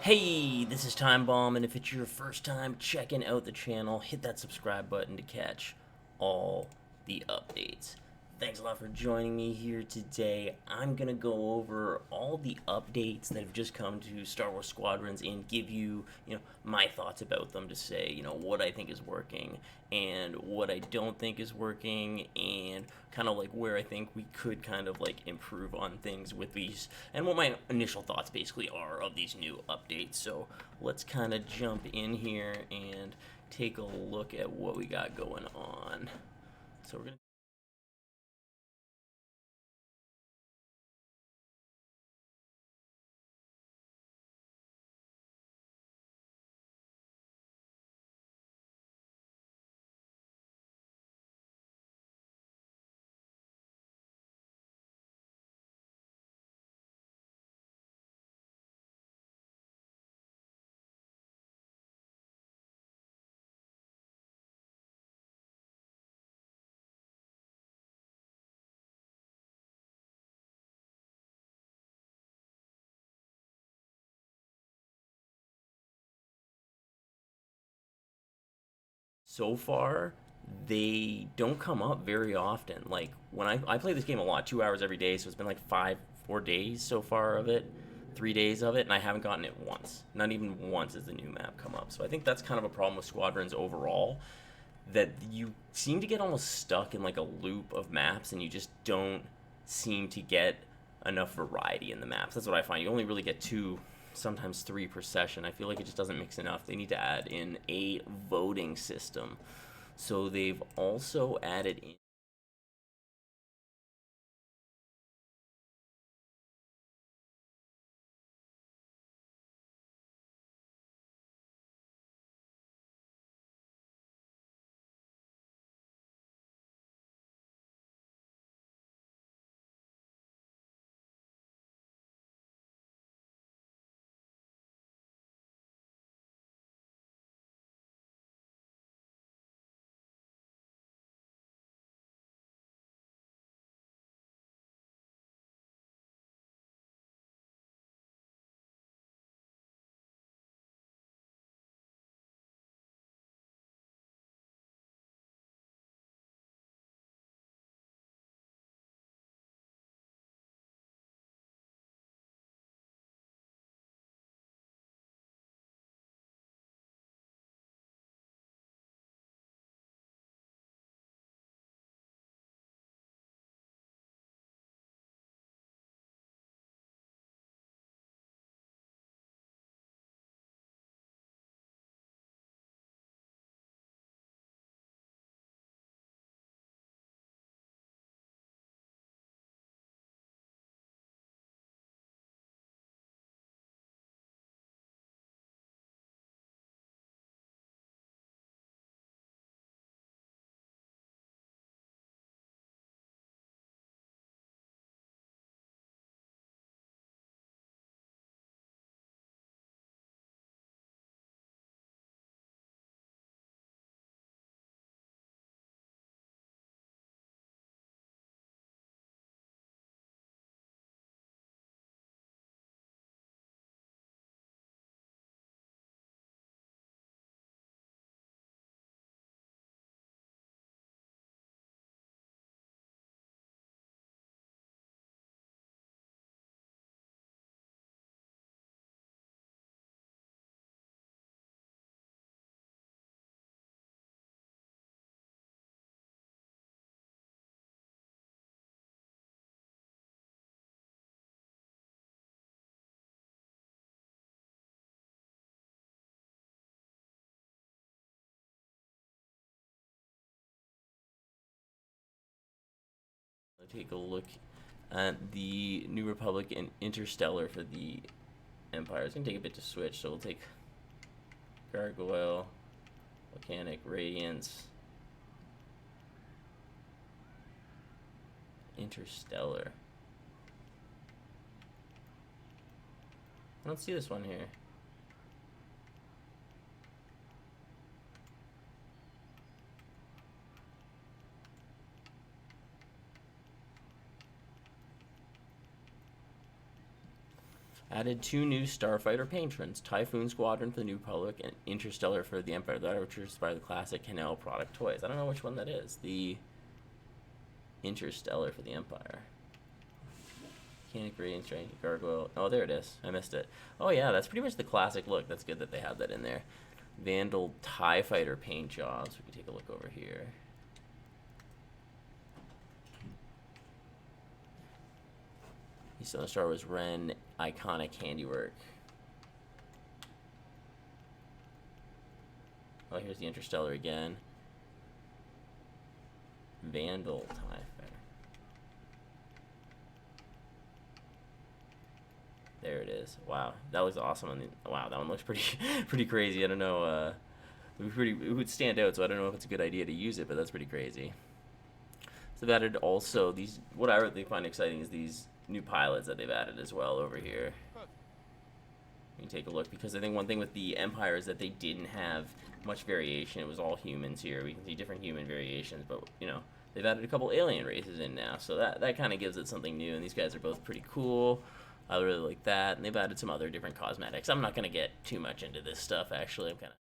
Hey, this is Time Bomb, and if it's your first time checking out the channel, hit that subscribe button to catch all the updates. Thanks a lot for joining me here today. I'm gonna go over all the updates that have just come to Star Wars Squadrons and give you, my thoughts about them to say, what I think is working and what I don't think is working and kind of like where I think we could kind of like improve on things with these and what my initial thoughts basically are of these new updates. So let's kind of jump in here and take a look at what we got going on. So we're gonna so far they don't come up very often. Like when I play this game a lot, 2 hours every day, so it's been like 4 days so far of it, 3 days of it, and I haven't gotten it once. Not even once has the new map come up. So I think that's kind of a problem with Squadrons overall, that you seem to get almost stuck in like a loop of maps and you just don't seem to get enough variety in the maps. That's what I find. You only really get two, sometimes three per session. I feel like it just doesn't mix enough. They need to add in a voting system. So they've also added in take a look at the New Republic and Interstellar for the Empire. It's gonna take a bit to switch, so we'll take Gargoyle, Volcanic, Radiance, Interstellar. I don't see this one here. Added 2 new starfighter patrons: Typhoon Squadron for the New Republic and Interstellar for the Empire. That which is by the classic Canal product toys. I don't know which one that is. The Interstellar for the Empire. Mechanic Radiant Strange Gargoyle. Oh, there it is. I missed it. Oh yeah, that's pretty much the classic look. That's good that they have that in there. Vandal TIE Fighter paint jobs. We can take a look over here. He's on the Star Wars Ren iconic handiwork. Oh, here's the Interstellar again. Vandal TIE Fighter. There it is. Wow, that looks awesome. Wow, that one looks pretty crazy. I don't know. It would stand out, so I don't know if it's a good idea to use it, but that's pretty crazy. So they've added also these. What I really find exciting is these new pilots that they've added as well over here. You can take a look, because I think one thing with the Empire is that they didn't have much variation. It was all humans here. We can see different human variations, but you know, they've added a couple alien races in now, so that kind of gives it something new. And these guys are both pretty cool. I really like that, and they've added some other different cosmetics. I'm not going to get too much into this stuff, actually. I'm kind of...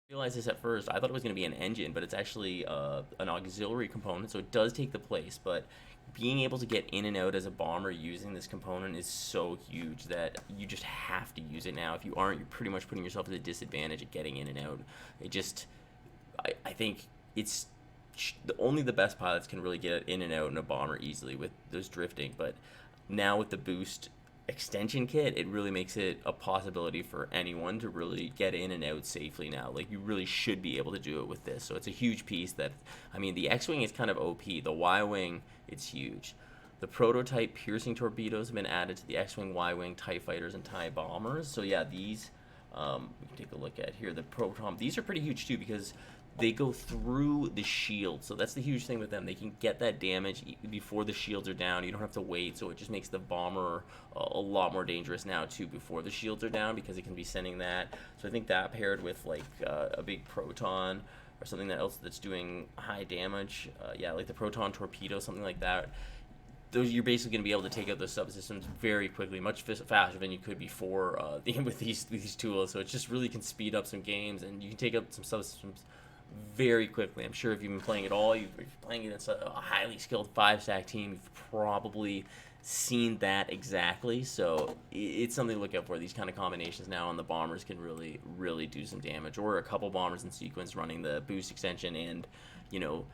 realized this at first. I thought it was going to be an engine, but it's actually an auxiliary component, so it does take the place. But being able to get in and out as a bomber using this component is so huge that you just have to use it now. If you aren't, you're pretty much putting yourself at a disadvantage at getting in and out. I think it's only the best pilots can really get in and out in a bomber easily with those drifting. But now with the boost extension kit, it really makes it a possibility for anyone to really get in and out safely now. Like, you really should be able to do it with this. So it's a huge piece that, I mean, the X-Wing is kind of OP. The Y-Wing, it's huge. The prototype piercing torpedoes have been added to the X-Wing, Y-Wing, TIE fighters, and TIE bombers. So yeah, these, we can take a look at here. The proton, these are pretty huge too, because they go through the shield. So that's the huge thing with them. They can get that damage before the shields are down. You don't have to wait, so it just makes the bomber a lot more dangerous now too before the shields are down, because it can be sending that. So I think that paired with like a big proton or something else that's doing high damage, yeah, like the proton torpedo, something like that, those, you're basically going to be able to take out those subsystems very quickly, much faster than you could before with these tools. So it just really can speed up some games, and you can take out some subsystems very quickly. I'm sure if you've been playing at all, if you're playing against a highly skilled 5-stack team, you've probably seen that exactly. So it's something to look out for. These kind of combinations now on the bombers can really do some damage. Or a couple bombers in sequence running the boost extension and, you know,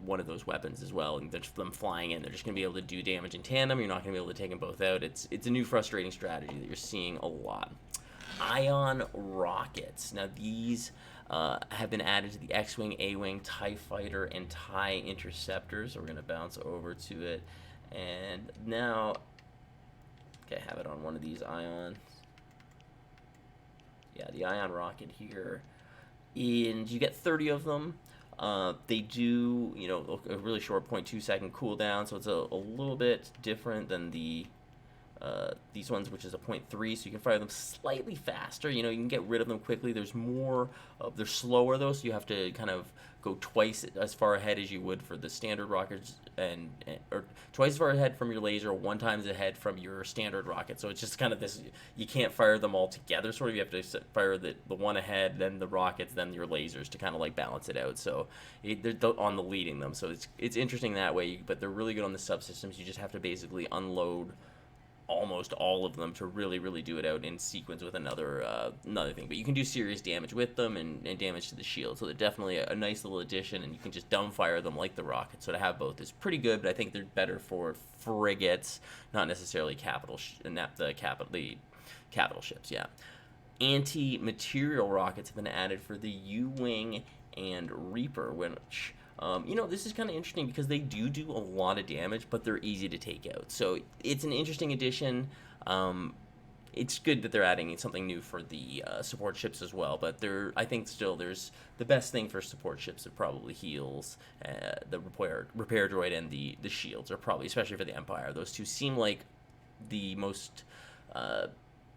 one of those weapons as well, and them flying in, they're just going to be able to do damage in tandem. You're not going to be able to take them both out. It's a new frustrating strategy that you're seeing a lot. Ion rockets. Now these have been added to the X-Wing, A-Wing, TIE Fighter, and TIE Interceptor. So we're going to bounce over to it. And now, okay, I have it on one of these Ions. Yeah, the Ion rocket here. And you get 30 of them. They do, you know, a really short 0.2 second cooldown, so it's a little bit different than these ones, which is a 0.3, so you can fire them slightly faster. You know, you can get rid of them quickly. There's more they're slower though, so you have to kind of go twice as far ahead as you would for the standard rockets, or twice as far ahead from your laser, one times ahead from your standard rocket. So it's just kind of this, you can't fire them all together, sort of. You have to fire the one ahead, then the rockets, then your lasers to kind of like balance it out. So they're on the leading them, so it's interesting that way. But they're really good on the subsystems. You just have to basically unload almost all of them to really do it out in sequence with another thing. But you can do serious damage with them and damage to the shield, so they're definitely a nice little addition, and you can just dumbfire them like the rocket. So to have both is pretty good, but I think they're better for frigates, not necessarily the capital ships. Yeah. Anti-material rockets have been added for the U-Wing and Reaper, which you know, this is kind of interesting because they do a lot of damage, but they're easy to take out. So it's an interesting addition. It's good that they're adding something new for the support ships as well, but I think still there's the best thing for support ships are probably heals, the repair droid, and the shields are probably, especially for the Empire. Those two seem like the most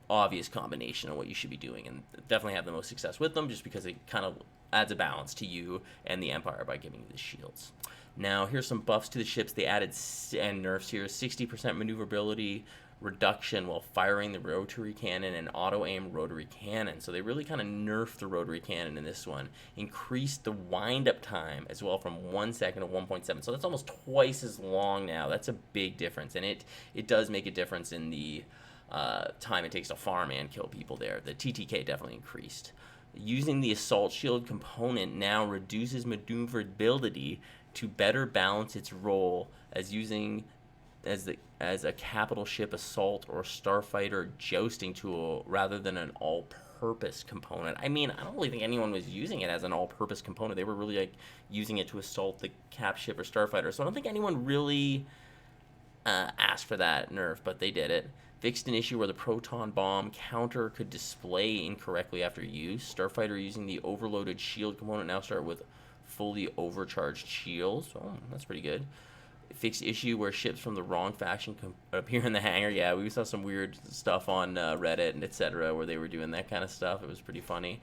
obvious combination of what you should be doing, and definitely have the most success with them, just because it kind of adds a balance to you and the Empire by giving you the shields. Now here's some buffs to the ships. They added, and nerfs here, 60% maneuverability reduction while firing the rotary cannon and auto aim rotary cannon. So they really kind of nerfed the rotary cannon in this one. Increased the wind up time as well from 1 second to 1.7. So that's almost twice as long now. That's a big difference, and it does make a difference in the time it takes to farm and kill people there. The TTK definitely increased. Using the assault shield component now reduces maneuverability to better balance its role as a capital ship assault or starfighter jousting tool rather than an all-purpose component. I mean, I don't really think anyone was using it as an all-purpose component. They were really like using it to assault the cap ship or starfighter. So I don't think anyone really asked for that nerf, but they did it. Fixed an issue where the proton bomb counter could display incorrectly after use. Starfighter using the overloaded shield component now start with fully overcharged shields. Oh, that's pretty good. Fixed issue where ships from the wrong faction appear in the hangar. Yeah, we saw some weird stuff on Reddit and etc. where they were doing that kind of stuff. It was pretty funny.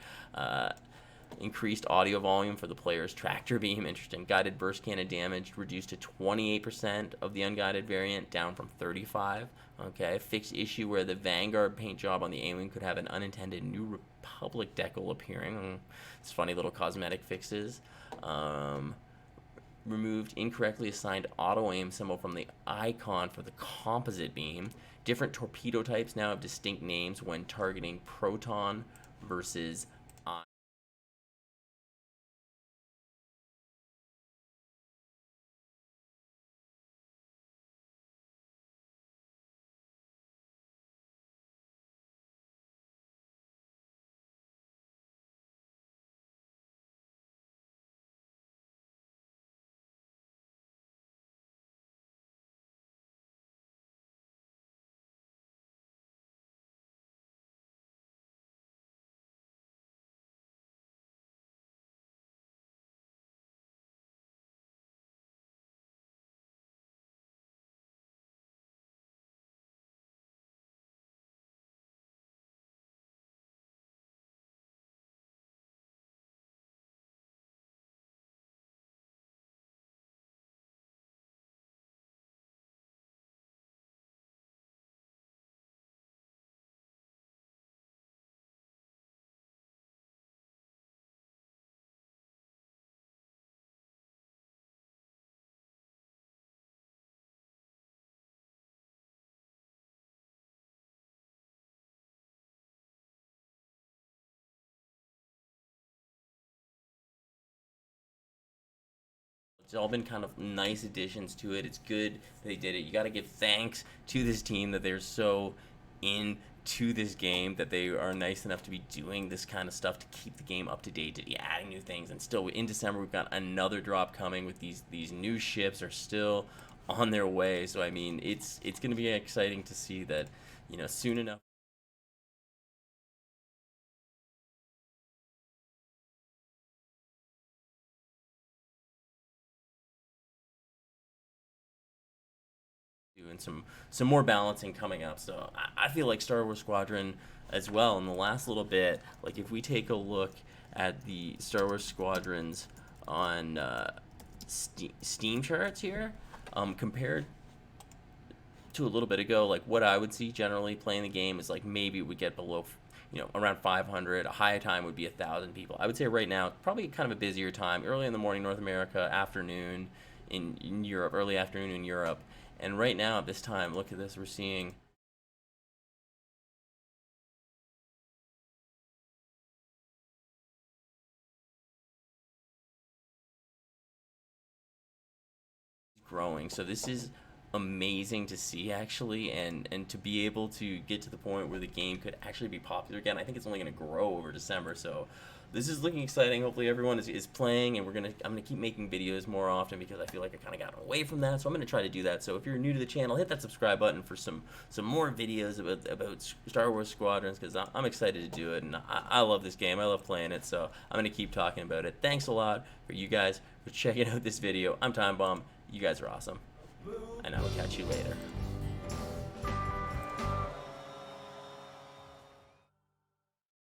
Increased audio volume for the player's tractor beam. Interesting. Guided burst cannon damage reduced to 28% of the unguided variant, down from 35%. Okay. Fixed issue where the Vanguard paint job on the A-Wing could have an unintended New Republic decal appearing. It's funny little cosmetic fixes. Removed incorrectly assigned auto aim symbol from the icon for the composite beam. Different torpedo types now have distinct names when targeting proton versus It's all been kind of nice additions to it. It's good that they did it. You got to give thanks to this team that they're so into this game, that they are nice enough to be doing this kind of stuff to keep the game up to date, to be adding new things. And still in December, we've got another drop coming with these new ships are still on their way. So I mean, it's going to be exciting to see that, you know, soon enough. And some more balancing coming up. So I feel like Star Wars Squadron as well in the last little bit. Like if we take a look at the Star Wars Squadrons on Steam charts here, compared to a little bit ago, like what I would see generally playing the game is like maybe we get below, you know, around 500. A high time would be 1,000 people. I would say right now probably kind of a busier time, early in the morning North America, afternoon in Europe, early afternoon in Europe. And right now at this time, look at this, we're seeing growing. So this is amazing to see actually, and to be able to get to the point where the game could actually be popular again. I think it's only going to grow over December. So this is looking exciting. Hopefully everyone is playing, and I'm gonna keep making videos more often because I feel like I kind of got away from that. So I'm gonna try to do that. So if you're new to the channel, hit that subscribe button for some more videos about Star Wars Squadrons, because I'm excited to do it, and I love this game. I love playing it. So I'm gonna keep talking about it. Thanks a lot for you guys for checking out this video. I'm Time Bomb. You guys are awesome, and I will catch you later.